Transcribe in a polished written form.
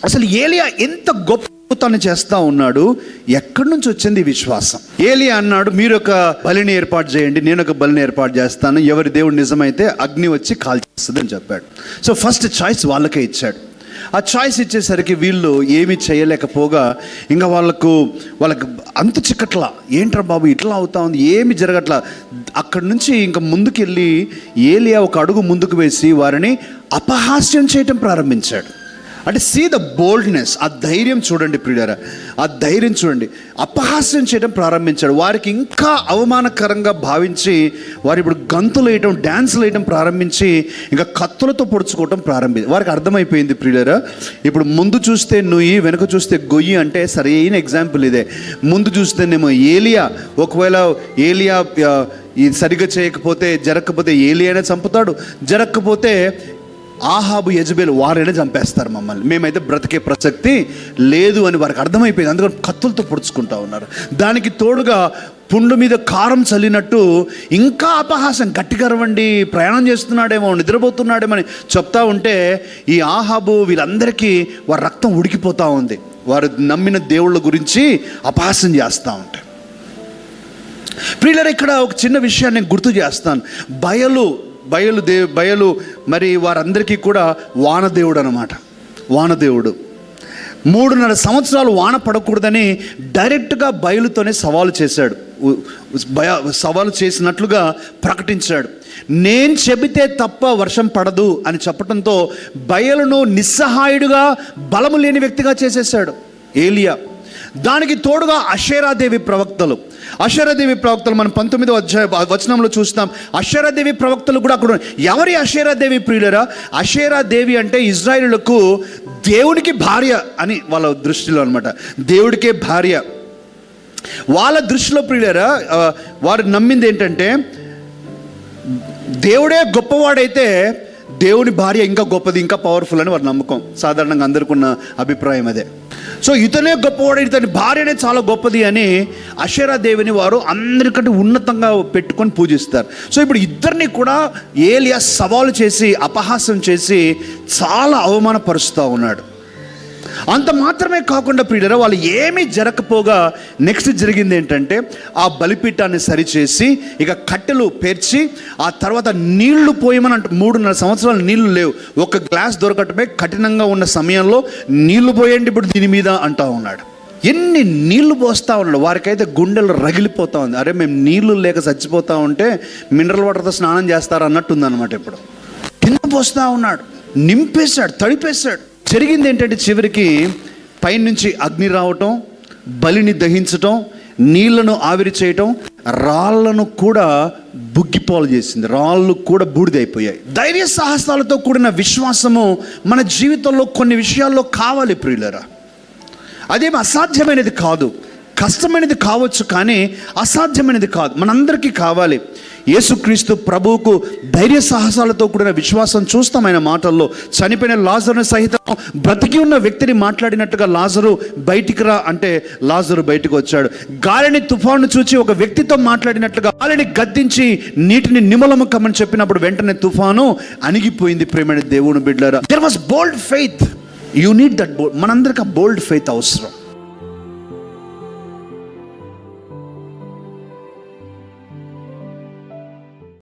అసలు ఏలియా ఎంత గొప్ప తను చేస్తూ ఉన్నాడు, ఎక్కడి నుంచి వచ్చింది విశ్వాసం? ఏలియా అన్నాడు, మీరు ఒక బలిని ఏర్పాటు చేయండి, నేను ఒక బలిని ఏర్పాటు చేస్తాను, ఎవరి దేవుడు నిజమైతే అగ్ని వచ్చి కాల్చేస్తుంది అని చెప్పాడు. సో ఫస్ట్ చాయిస్ వాళ్ళకే ఇచ్చాడు. ఆ చాయిస్ ఇచ్చేసరికి వీళ్ళు ఏమీ చేయలేకపోగా ఇంకా వాళ్ళకు అంత చిక్కట్లా, ఏంట్రా బాబు ఇట్లా అవుతా ఉంది, ఏమి జరగట్లా. అక్కడి నుంచి ఇంకా ముందుకెళ్ళి ఏలియా ఒక అడుగు ముందుకు వేసి వారిని అపహాస్యం చేయటం ప్రారంభించాడు. అంటే సీ ద బోల్డ్నెస్, ఆ ధైర్యం చూడండి ప్రియులారా, ఆ ధైర్యం చూడండి. అపహాస్యం చేయడం ప్రారంభించాడు. వారికి ఇంకా అవమానకరంగా భావించి వారు ఇప్పుడు గంతులు వేయటం, డ్యాన్సులు వేయటం ప్రారంభించి ఇంకా కత్తులతో పొడుచుకోవటం వారికి అర్థమైపోయింది ప్రియులారా. ఇప్పుడు ముందు చూస్తే నుయ్యి, వెనుక చూస్తే గొయ్యి అంటే సరైన ఎగ్జాంపుల్ ఇదే. ముందు చూస్తేనేమో ఏలియా, ఒకవేళ ఏలియా ఇది సరిగ్గా చేయకపోతే, జరగకపోతే ఏలియానే చంపుతాడు, జరగకపోతే ఆహాబు, యెజబెలు వారైనా చంపేస్తారు మమ్మల్ని, మేమైతే బ్రతికే ప్రసక్తి లేదు అని వారికి అర్థమైపోయింది. అందుకని కత్తులతో పొడుచుకుంటా ఉన్నారు. దానికి తోడుగా పుండు మీద కారం చల్లినట్టు ఇంకా అపహాసం, గట్టిగా అరవండి, ప్రయాణం చేస్తున్నాడేమో, నిద్రపోతున్నాడేమో అని చెప్తా ఉంటే ఈ ఆహాబు వీళ్ళందరికీ వారి రక్తం ఉడికిపోతూ ఉంది. వారు నమ్మిన దేవుళ్ళ గురించి అపహాసం చేస్తూ ఉంటారు. ప్రియులారా, ఇక్కడ ఒక చిన్న విషయాన్ని నేను గుర్తు చేస్తాను. బయలు మరి వారందరికీ కూడా వానదేవుడు అన్నమాట. వానదేవుడు 3.5 సంవత్సరాలు వాన పడకూడదని డైరెక్ట్గా బయలుతోనే సవాలు చేశాడు. సవాలు చేసినట్లుగా ప్రకటించాడు. నేను చెబితే తప్ప వర్షం పడదు అని చెప్పడంతో బయలును నిస్సహాయుడుగా, బలము లేని వ్యక్తిగా చేసేసాడు ఏలియా. దానికి తోడుగా అషేరాదేవి ప్రవక్తలు మనం 19వ వచనంలో చూస్తాం. అషేరాదేవి ప్రవక్తలు కూడా అక్కడ. ఎవరి అషేరాదేవి ప్రియులరా? అషేరాదేవి అంటే ఇజ్రాయేలులకు దేవునికి భార్య అని వాళ్ళ దృష్టిలో అనమాట. దేవుడికే భార్య. వాళ్ళ దృష్టిలో ప్రియులరా, వారు నమ్మింది ఏంటంటే దేవుడే గొప్పవాడైతే దేవుని భార్య ఇంకా గొప్పది, ఇంకా పవర్ఫుల్ అని వారి నమ్మకం. సాధారణంగా అందరికీ ఉన్న అభిప్రాయం అదే. సో ఇతనే గొప్పవాడు, ఇతని భార్యనే చాలా గొప్పది అని అషేరాదేవిని వారు అందరికంటే ఉన్నతంగా పెట్టుకొని పూజిస్తారు. సో ఇప్పుడు ఇద్దరిని కూడా ఏలియా సవాలు చేసి, అపహాసం చేసి చాలా అవమానపరుస్తూ ఉన్నాడు. అంత మాత్రమే కాకుండా ప్రియులారా, వాళ్ళు ఏమీ జరగకపోగా నెక్స్ట్ జరిగింది ఏంటంటే, ఆ బలిపీఠాన్ని సరిచేసి ఇక కట్టెలు పేర్చి ఆ తర్వాత నీళ్లు పోయమని 3.5 సంవత్సరాలు నీళ్లు లేవు. ఒక గ్లాస్ దొరకటమే కఠినంగా ఉన్న సమయంలో నీళ్లు పోయండి ఇప్పుడు దీని మీద అంటా ఉన్నాడు. ఎన్ని నీళ్లు పోస్తూ ఉన్నాడు. వారికైతే గుండెలు రగిలిపోతూ ఉంది. అరే మేము నీళ్లు లేక చచ్చిపోతూ ఉంటే మినరల్ వాటర్తో స్నానం చేస్తారు అన్నట్టుంది అనమాట. ఇప్పుడు కింద పోస్తూ ఉన్నాడు, నింపేశాడు, తడిపేశాడు. జరిగింది ఏంటంటే చివరికి పైనుంచి అగ్ని రావటం, బలిని దహించటం, నీళ్లను ఆవిరి చేయటం, రాళ్లను కూడా బుగ్గిపాలు చేసింది. రాళ్ళు కూడా బూడిదైపోయాయి. ధైర్య సాహసాలతో కూడిన విశ్వాసము మన జీవితంలో కొన్ని విషయాల్లో కావాలి ప్రియులరా. అదేమి అసాధ్యమైనది కాదు, కష్టమైనది కావచ్చు కానీ అసాధ్యమైనది కాదు, మనందరికీ కావాలి. యేసుక్రీస్తు ప్రభువుకు ధైర్య సాహసాలతో కూడిన విశ్వాసం చూస్తాం. ఆయన మాటల్లో చనిపోయిన లాజరును సహితం బ్రతికి ఉన్న వ్యక్తిని మాట్లాడినట్టుగా లాజరు బయటికి రా అంటే లాజరు బయటకు వచ్చాడు. గాలిని, తుఫాను చూచి ఒక వ్యక్తితో మాట్లాడినట్లుగా గాలిని గద్దించి నీటిని నిమ్మలము కమ్మని చెప్పినప్పుడు వెంటనే తుఫాను అణిగిపోయింది. ప్రేమైన దేవుని బిడ్డలారా, there was bold faith. You need that bold. మనందరికీ ఆ బోల్డ్ ఫెయిత్ అవసరం.